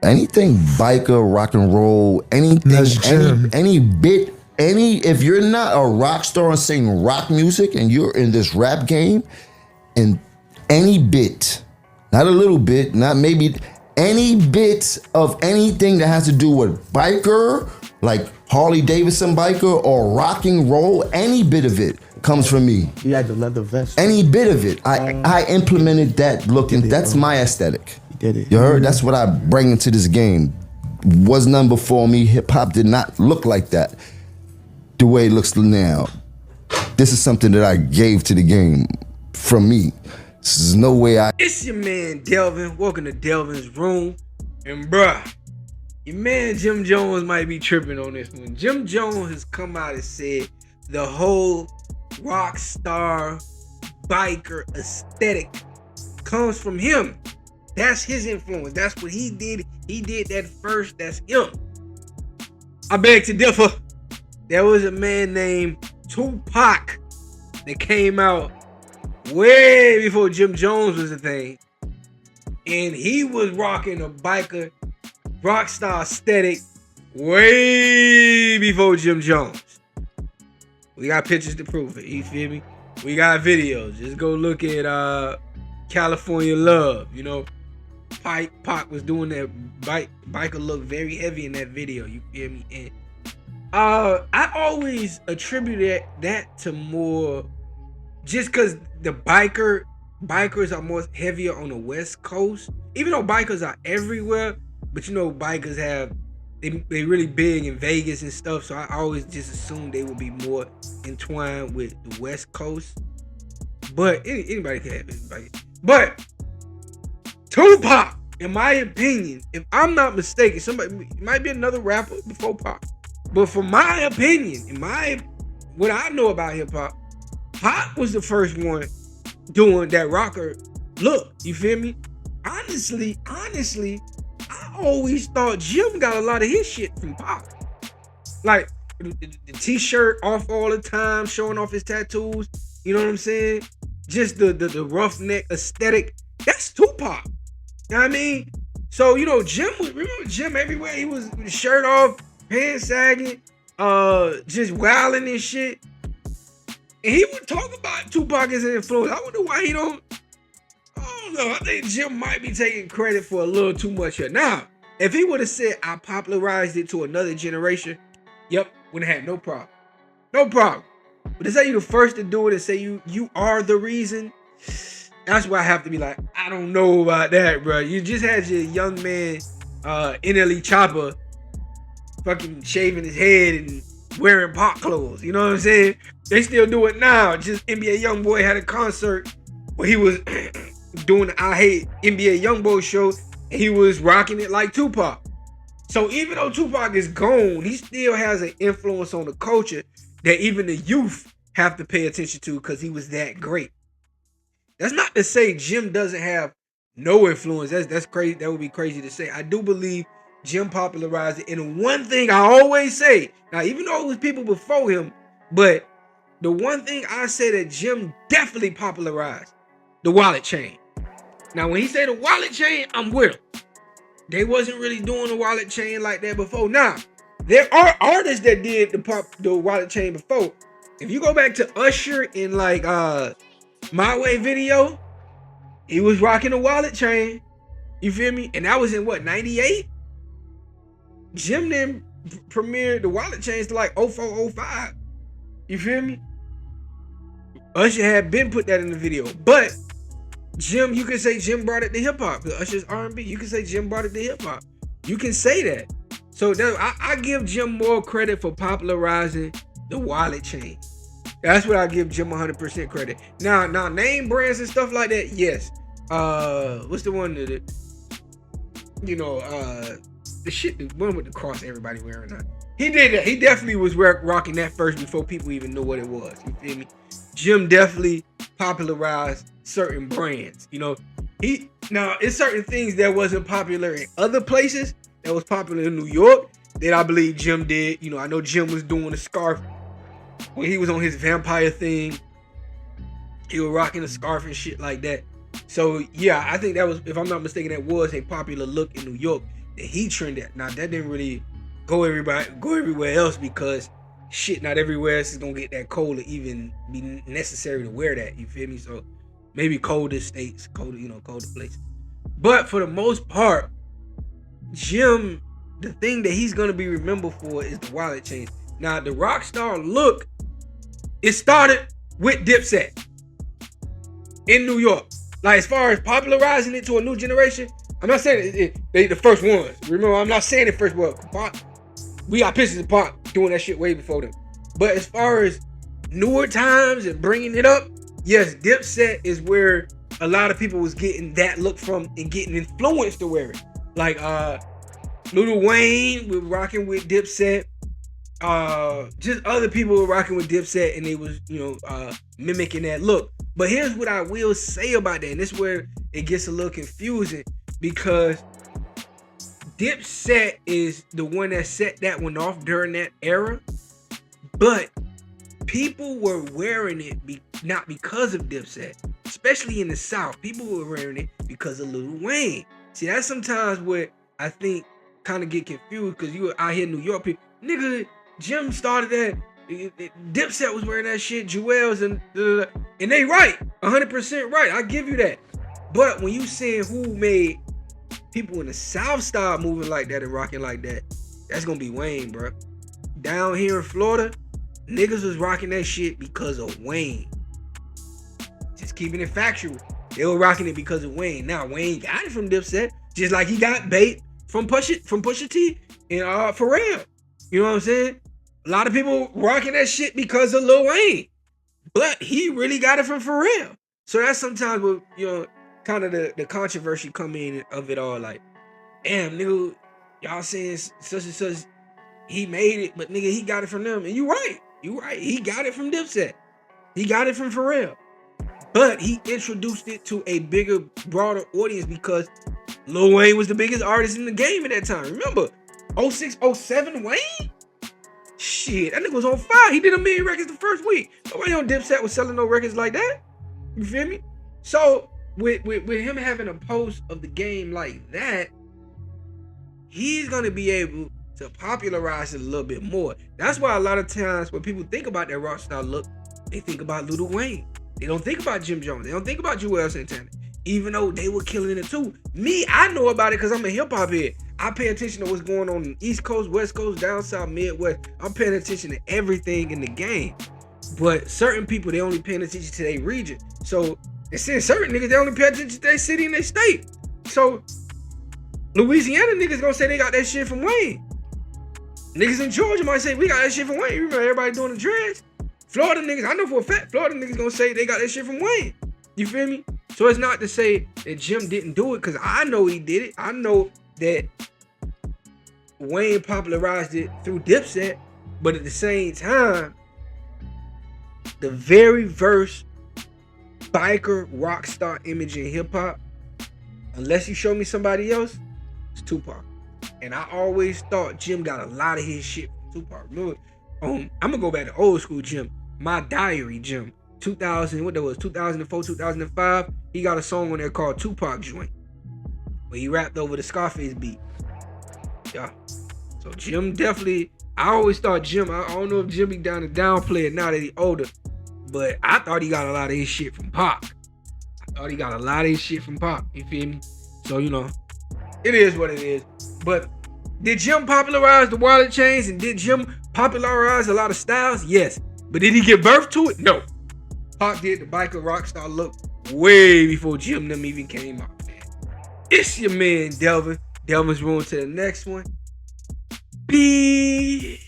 anything biker, rock and roll, anything, any bit, if you're not a rock star and singing rock music and you're in this rap game, and any bit, not a little bit, not maybe, any bit of anything that has to do with biker, like Harley Davidson biker or rock and roll, any bit of it comes from me. You had the leather vest. Any bit of it. I implemented that look, and that's my aesthetic. You did it. You heard? That's what I bring into this game. Was none before me. Hip hop did not look like that the way it looks now. This is something that I gave to the game from me. There's no way I... It's your man Delvin. Welcome to Delvin's Room. And bruh, your man Jim Jones might be tripping on this one. Jim Jones has come out and said the whole Rockstar biker aesthetic comes from him. That's his influence. That's what he did. He did that first. That's him. I beg to differ. There was a man named Tupac that came out way before Jim Jones was a thing. And he was rocking a biker Rockstar aesthetic way before Jim Jones. We got pictures to prove it. You feel me? We got videos. Just go look at California Love. You know, Pac was doing that biker look very heavy in that video. You feel me? And I always attributed that to more just because the bikers are more heavier on the West Coast. Even though bikers are everywhere, but you know, bikers have they really big in Vegas and stuff. So I always just assumed they would be more entwined with the West Coast. But anybody can have it. But Tupac, in my opinion, if I'm not mistaken, it might be another rapper before Pac. But for my opinion, what I know about hip hop, Pac was the first one doing that rocker look. You feel me? Honestly, I always thought Jim got a lot of his shit from Pac. Like the t-shirt off all the time, showing off his tattoos. You know what I'm saying? Just the roughneck aesthetic. That's Tupac. You know what I mean? So, you know, remember Jim everywhere. He was with his shirt off, pants sagging, just wilding and shit. And he would talk about Tupac as an influence. I wonder why he don't. I don't know. I think Jim might be taking credit for a little too much here. Now, if he would have said I popularized it to another generation, yep, would have had no problem. No problem. But to say you the first to do it and say you are the reason, that's why I have to be like, I don't know about that, bro. You just had your young man, NLE Chopper, fucking shaving his head and wearing Pac clothes. You know what I'm saying? They still do it now. Just NBA YoungBoy had a concert where he was doing the I Hate NBA YoungBoy show, and he was rocking it like Tupac. So even though Tupac is gone, he still has an influence on the culture that even the youth have to pay attention to because he was that great. That's not to say Jim doesn't have no influence. That's crazy. That would be crazy to say. I do believe Jim popularized it. And one thing I always say, now even though it was people before him, but the one thing I say that Jim definitely popularized, the wallet chain. Now when he say the wallet chain, I'm with him. They wasn't really doing the wallet chain like that before. Now, there are artists that did the wallet chain before. If you go back to Usher in like My Way video, he was rocking the wallet chain. You feel me? And that was in what, 98? Jim then premiered the wallet chains to like 04, 05. You feel me? Usher had been put that in the video. But Jim, you can say Jim brought it to hip hop. Usher's R&B, you can say Jim brought it to hip hop. You can say that. So I give Jim more credit for popularizing the wallet chain. That's what I give Jim 100% credit. Now name brands and stuff like that, yes. What's the one that, you know, the one with the cross everybody wearing that. He did that. He definitely was rocking that first before people even knew what it was. You feel me? Jim definitely popularized certain brands. You know, now it's certain things that wasn't popular in other places that was popular in New York that I believe Jim did. You know, I know Jim was doing a scarf when he was on his vampire thing. He was rocking a scarf and shit like that. So yeah, I think that was, if I'm not mistaken, that was a popular look in New York. that he trended. Now that didn't really go everywhere else because shit, not everywhere else is gonna get that cold to even be necessary to wear that. You feel me? So maybe colder states, colder places. But for the most part, Jim, the thing that he's gonna be remembered for is the wallet chain. Now the Rockstar look, it started with Dipset in New York. Like as far as popularizing it to a new generation, I'm not saying they the first ones. Remember, I'm not saying it first. Well, we got pictures of Pop doing that shit way before them. But as far as newer times and bringing it up, yes, Dipset is where a lot of people was getting that look from and getting influenced to wear it. Like Lil Wayne was rocking with Dipset. Just other people were rocking with Dipset and they was, mimicking that look. But here's what I will say about that, and this is where it gets a little confusing because Dipset is the one that set that one off during that era, but people were wearing it not because of Dipset, especially in the South. People were wearing it because of Lil Wayne. See, that's sometimes where I think kind of get confused because you out here in New York, people, nigga, Jim started that. Dipset was wearing that shit, Jewels, and they right, 100% right. I give you that. But when you saying who made people in the South start moving like that and rocking like that, that's gonna be Wayne, bro. Down here in Florida, niggas was rocking that shit because of Wayne. Just keeping it factual. They were rocking it because of Wayne. Now Wayne got it from Dipset, just like he got bait from Pusha T and Pharrell. You know what I'm saying? A lot of people rocking that shit because of Lil Wayne, but he really got it from Pharrell. So that's sometimes what, kind of the controversy come in of it all. Like, damn, nigga, y'all saying such and such, he made it, but nigga, he got it from them. And you right. He got it from Dipset. He got it from Pharrell. But he introduced it to a bigger, broader audience because Lil Wayne was the biggest artist in the game at that time. Remember, 06, 07 Wayne? Shit, that nigga was on fire. He did 1 million records the first week. Nobody on Dipset was selling no records like that. You feel me? So with him having a post of the game like that, he's gonna be able to popularize it a little bit more. That's why a lot of times when people think about that Rockstar look, they think about Lil Wayne. They don't think about Jim Jones. They don't think about Joel Santana. Even though they were killing it too. Me, I know about it because I'm a hip hop head. I pay attention to what's going on in East Coast, West Coast, down South, Midwest. I'm paying attention to everything in the game. But certain people, they only paying attention to their region. So, instead certain niggas, they only pay attention to their city and their state. So, Louisiana niggas gonna say they got that shit from Wayne. Niggas in Georgia might say, we got that shit from Wayne. You remember everybody doing the dreads? Florida niggas, I know for a fact, Florida niggas gonna say they got that shit from Wayne. You feel me? So it's not to say that Jim didn't do it, because I know he did it. I know that Wayne popularized it through Dipset, but at the same time, the very first biker rock star image in hip hop, unless you show me somebody else, it's Tupac. And I always thought Jim got a lot of his shit from Tupac. Remember, I'm gonna go back to old school Jim, My Diary Jim. 2004, 2005, he got a song on there called Tupac Joint, where he rapped over the Scarface beat. Yeah. So Jim definitely, I always thought Jim, I don't know if Jim be down to downplay it now that he older, but I thought he got a lot of his shit from Pac. You feel me? So, it is what it is. But did Jim popularize the wallet chains and did Jim popularize a lot of styles? Yes. But did he give birth to it? No. Pac did the biker rockstar look way before Jim them even came out, man. It's your man Delvin. Delvin's Room to the next one. Peace.